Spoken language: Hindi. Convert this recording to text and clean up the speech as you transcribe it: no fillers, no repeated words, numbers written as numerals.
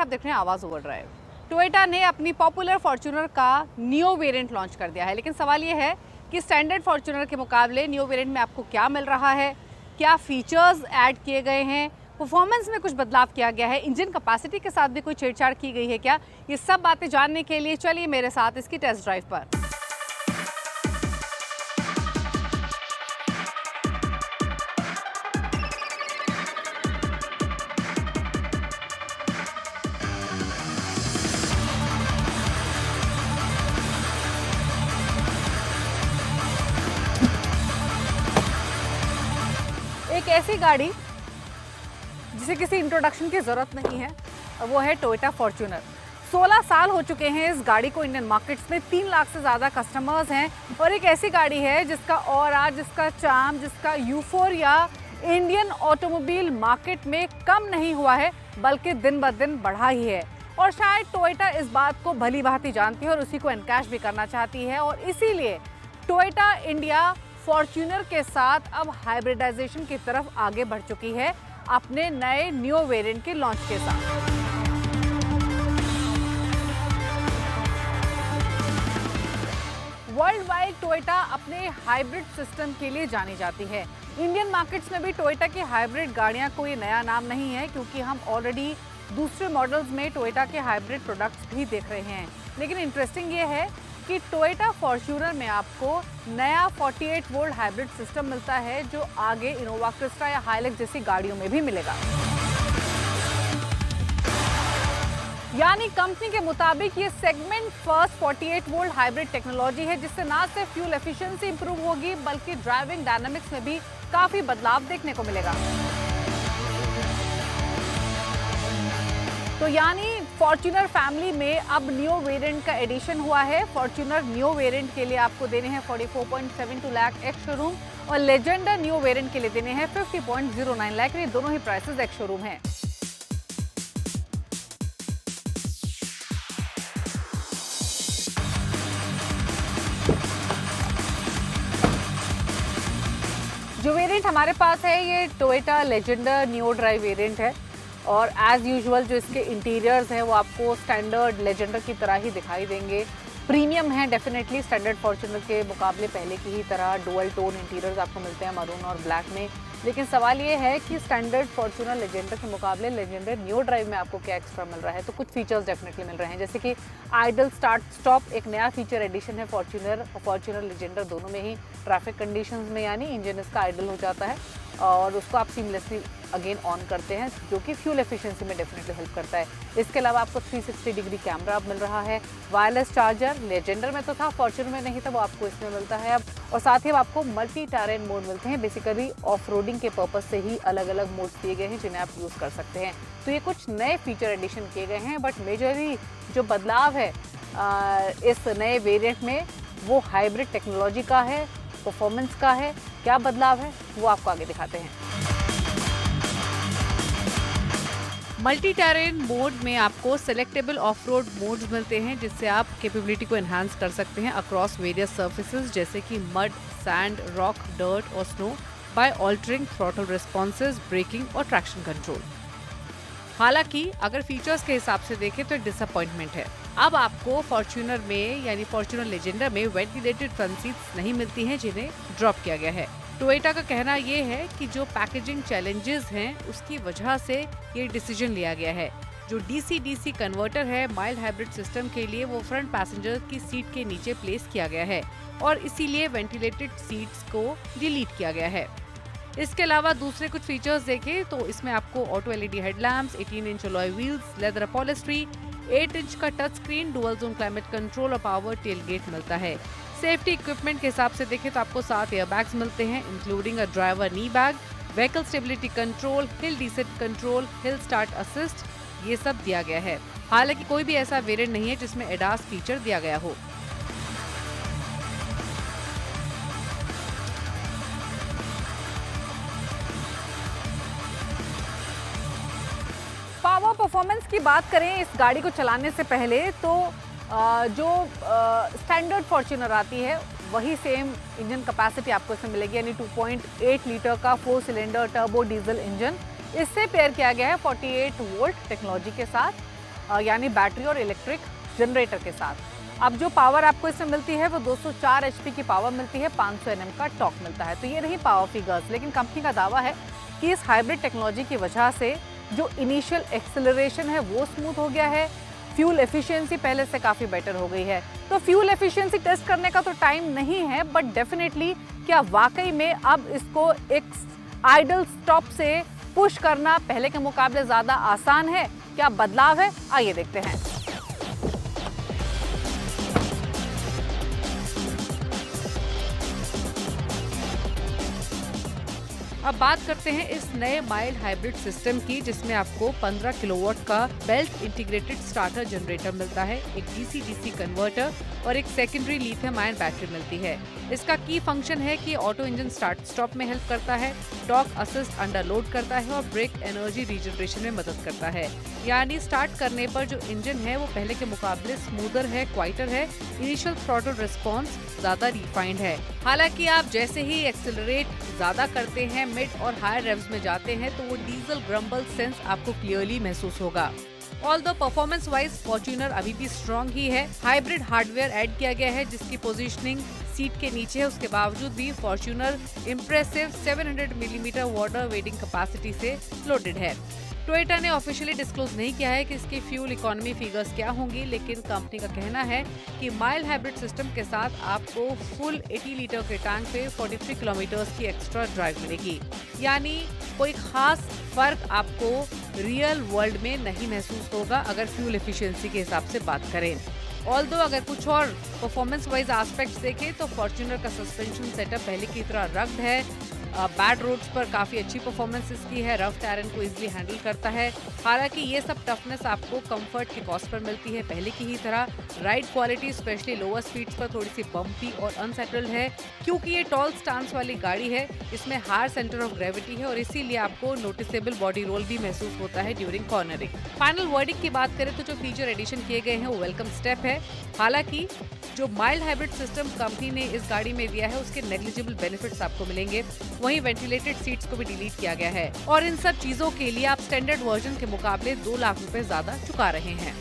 आप देख रहे हैं आवाज़ ओवरड्राइव। टोयोटा ने अपनी पॉपुलर फॉर्च्यूनर का नियो वेरिएंट लॉन्च कर दिया है, लेकिन सवाल ये है कि स्टैंडर्ड फॉर्च्यूनर के मुकाबले नियो वेरिएंट में आपको क्या मिल रहा है, क्या फीचर्स ऐड किए गए हैं, परफॉर्मेंस में कुछ बदलाव किया गया है, इंजन कैपेसिटी के साथ भी कोई छेड़छाड़ की गई है क्या, ये सब बातें जानने के लिए चलिए मेरे साथ इसकी टेस्ट ड्राइव पर। एक ऐसी गाड़ी जिसे किसी इंट्रोडक्शन की ज़रूरत नहीं है, वो है टोयोटा फॉर्च्यूनर। 16 साल हो चुके हैं इस गाड़ी को इंडियन मार्केट्स में, 3 लाख से ज़्यादा कस्टमर्स हैं और एक ऐसी गाड़ी है जिसका ऑरा, जिसका चार्म, जिसका यूफोरिया इंडियन ऑटोमोबाइल मार्केट में कम नहीं हुआ है बल्कि दिन ब दिन बढ़ा ही है। और शायद टोयोटा इस बात को भली भांति जानती है और उसी को एनकैश भी करना चाहती है और इसीलिए टोयोटा इंडिया फॉर्च्यूनर के साथ अब हाइब्रिडाइजेशन की तरफ आगे बढ़ चुकी है अपने नए नियो वेरिएंट के लॉन्च के साथ। वर्ल्ड वाइड टोयोटा अपने हाइब्रिड सिस्टम के लिए जानी जाती है। इंडियन मार्केट्स में भी टोयोटा की हाइब्रिड गाड़ियां कोई नया नाम नहीं है, क्योंकि हम ऑलरेडी दूसरे मॉडल्स में टोयोटा के हाइब्रिड प्रोडक्ट्स भी देख रहे हैं। लेकिन इंटरेस्टिंग ये है कि टोयोटा फॉर्च्यूनर में आपको नया 48 वोल्ट हाइब्रिड सिस्टम मिलता है, जो आगे इनोवा क्रिस्टा या हाइलक्स जैसी गाड़ियों में भी मिलेगा। यानी कंपनी के मुताबिक ये segment first 48 volt hybrid technology है, जिससे ना सिर्फ फ्यूल एफिशिएंसी इंप्रूव होगी बल्कि ड्राइविंग डायनामिक्स में भी काफी बदलाव देखने को मिलेगा। तो यानी फॉर्च्यूनर फैमिली में अब नियो वेरिएंट का एडिशन हुआ है। फॉर्च्यूनर नियो वेरिएंट के लिए आपको देने हैं 44.72 लाख एक्स शोरूम और लेजेंडर नियो वेरिएंट के लिए देने हैं 50.09 लाख। ये दोनों ही प्राइसेस एक्स शोरूम हैं। जो वेरिएंट हमारे पास है ये Toyota Legender neo drive variant है और एज़ यूजुअल जो इसके इंटीरियर्स हैं वो आपको स्टैंडर्ड लेजेंडर की तरह ही दिखाई देंगे। प्रीमियम है डेफिनेटली, स्टैंडर्ड फॉर्च्यूनर के मुकाबले पहले की ही तरह डुअल टोन इंटीरियर्स आपको मिलते हैं मरून और ब्लैक में। लेकिन सवाल ये है कि स्टैंडर्ड फॉर्च्यूनर लेजेंडर के मुकाबले लेजेंडर नियो ड्राइव में आपको क्या एक्स्ट्रा मिल रहा है। तो कुछ फीचर्स डेफिनेटली मिल रहे हैं, जैसे कि आइडल स्टार्ट स्टॉप एक नया फीचर एडिशन है फॉर्च्यूनर और फॉर्च्यूनर लेजेंडर दोनों में ही। ट्रैफिक कंडीशंस में यानी इंजन इसका आइडल हो जाता है और उसको आप सीमलेसली अगेन ऑन करते हैं, जो कि फ्यूल एफिशिएंसी में डेफिनेटली हेल्प करता है। इसके अलावा आपको 360 डिग्री कैमरा अब मिल रहा है। वायरलेस चार्जर लेजेंडर में तो था, फॉर्च्यूनर में नहीं था, वो आपको इसमें मिलता है अब। और साथ ही आपको मल्टी टेरेन मोड मिलते हैं। बेसिकली ऑफ रोडिंग के पर्पज से ही अलग अलग मोड्स दिए गए हैं जिन्हें आप यूज़ कर सकते हैं। तो ये कुछ नए फीचर एडिशन किए गए हैं, बट मेजरली जो बदलाव है इस नए वेरिएंट में वो हाइब्रिड टेक्नोलॉजी का है, परफॉर्मेंस का है। क्या बदलाव है वो आपको आगे दिखाते हैं। मल्टी टेरेन मोड में आपको सेलेक्टेबल ऑफ रोड मोड्स मिलते हैं, जिससे आप कैपेबिलिटी को एनहांस कर सकते हैं अक्रॉस वेरियस सर्फेसेस जैसे कि मड, सैंड, रॉक, डर्ट और snow by altering throttle responses, braking और ट्रैक्शन कंट्रोल। हालांकि अगर फीचर्स के हिसाब से देखें तो एक डिसअपॉइंटमेंट है। अब आपको फॉर्च्यूनर में यानी फॉर्च्यूनर लेजेंडर में वेंटिलेटेड फ्रंट सीट्स नहीं मिलती हैं, जिन्हें ड्रॉप किया गया है। टोयोटा का कहना ये है कि जो पैकेजिंग चैलेंजेस हैं उसकी वजह से ये डिसीजन लिया गया है। जो DC-DC कन्वर्टर है माइल्ड हाइब्रिड सिस्टम के लिए, वो फ्रंट पैसेंजर की सीट के नीचे प्लेस किया गया है और इसीलिए वेंटिलेटेड सीट्स को डिलीट किया गया है। इसके अलावा दूसरे कुछ फीचर्स देखें तो इसमें आपको auto LED headlamps, 18 inch alloy wheels, leather upholstery, 8 inch का touch screen, dual zone climate control और पावर टेलगेट मिलता है। सेफ्टी इक्विपमेंट के हिसाब से देखें तो आपको 7 एयरबैग्स मिलते हैं, including a driver knee bag, vehicle stability control, hill descent control, hill start assist, ये सब दिया गया है। हालांकि कोई भी ऐसा वेरिएंट नहीं है जिसमें एडास फीचर दिया गया हो। पावर परफॉर्मेंस की बात करें इस गाड़ी को चलाने से पहले तो जो स्टैंडर्ड फॉर्च्यूनर आती है वही सेम इंजन कैपेसिटी आपको इसमें मिलेगी, यानी 2.8 लीटर का 4 सिलेंडर टर्बो डीजल इंजन। इससे पेयर किया गया है 48 वोल्ट टेक्नोलॉजी के साथ यानी बैटरी और इलेक्ट्रिक जनरेटर के साथ। अब जो पावर आपको इसमें मिलती है वो 204 एचपी की पावर मिलती है, 500 एनएम का टॉर्क मिलता है। तो ये रही पावर फिगर्स, लेकिन कंपनी का दावा है कि इस हाइब्रिड टेक्नोलॉजी की वजह से जो इनिशियल एक्सेलरेशन है वो स्मूथ हो गया है, फ्यूल एफिशिएंसी पहले से काफ़ी बेटर हो गई है। तो फ्यूल एफिशिएंसी टेस्ट करने का तो टाइम नहीं है, बट डेफिनेटली क्या वाकई में अब इसको एक आइडल स्टॉप से पुश करना पहले के मुकाबले ज़्यादा आसान है? क्या बदलाव है? आइए देखते हैं। अब बात करते हैं इस नए माइल्ड हाइब्रिड सिस्टम की, जिसमें आपको 15 किलोवाट का बेल्ट इंटीग्रेटेड स्टार्टर जनरेटर मिलता है, एक डीसी-डीसी कन्वर्टर और एक सेकेंडरी लिथियम आयन बैटरी मिलती है। इसका की फंक्शन है कि ऑटो इंजन स्टार्ट स्टॉप में हेल्प करता है, टॉर्क असिस्ट अंडर लोड करता है और ब्रेक एनर्जी रीजनरेशन में मदद करता है। यानी स्टार्ट करने पर जो इंजन है वो पहले के मुकाबले स्मूदर है, क्वाइटर है, इनिशियल थ्रॉटल रिस्पॉन्स ज्यादा रिफाइंड है। हालांकि आप जैसे ही एक्सेलरेट ज्यादा करते हैं, मिड और हायर रेव्स में जाते हैं, तो वो डीजल ग्रम्बल सेंस आपको क्लियरली महसूस होगा। ऑल्दो परफॉर्मेंस वाइज फॉर्च्यूनर अभी भी स्ट्रॉन्ग ही है। हाइब्रिड हार्डवेयर ऐड किया गया है जिसकी पोजीशनिंग सीट के नीचे है, उसके बावजूद भी Fortuner impressive 700 millimetre water waiting capacity से लोडेड है। टोयोटा ने ऑफिशियली डिस्क्लोज नहीं किया है कि इसकी फ्यूल इकोनॉमी फिगर्स क्या होंगी, लेकिन कंपनी का कहना है कि माइल्ड हाइब्रिड सिस्टम के साथ आपको फुल 80 लीटर के टैंक पे 43 किलोमीटर्स की एक्स्ट्रा ड्राइव मिलेगी। यानी कोई खास फर्क आपको रियल वर्ल्ड में नहीं महसूस होगा अगर फ्यूल एफिशिएंसी के हिसाब से बात करें। ऑल्दो अगर कुछ और परफॉर्मेंस वाइज एस्पेक्ट्स देखें तो फॉर्च्यूनर का सस्पेंशन सेटअप पहले की तरह रग्ड है, बैड रोड्स पर काफ़ी अच्छी परफॉर्मेंस इसकी है, रफ टेरेन को इजीली हैंडल करता है। हालांकि ये सब टफनेस आपको कंफर्ट के कॉस्ट पर मिलती है पहले की ही तरह। Ride quality specially lower speeds पर थोड़ी सी बम्पी और अनसेटल्ड है, क्योंकि ये टॉल स्टांस वाली गाड़ी है, इसमें हायर सेंटर ऑफ ग्रेविटी है और इसीलिए आपको नोटिसेबल बॉडी रोल भी महसूस होता है ड्यूरिंग कॉर्नरिंग। फाइनल वर्डिक्ट की बात करें तो जो फीचर एडिशन किए गए हैं वो वेलकम स्टेप है। हालांकि जो माइल्ड हाइब्रिड सिस्टम कंपनी ने इस गाड़ी में दिया है उसके नेग्लिजिबल बेनिफिट्स आपको मिलेंगे। वहीं वेंटिलेटेड सीट्स को भी डिलीट किया गया है और इन सब चीजों के लिए आप स्टैंडर्ड वर्जन के मुकाबले 2 लाख रुपए ज्यादा चुका रहे हैं।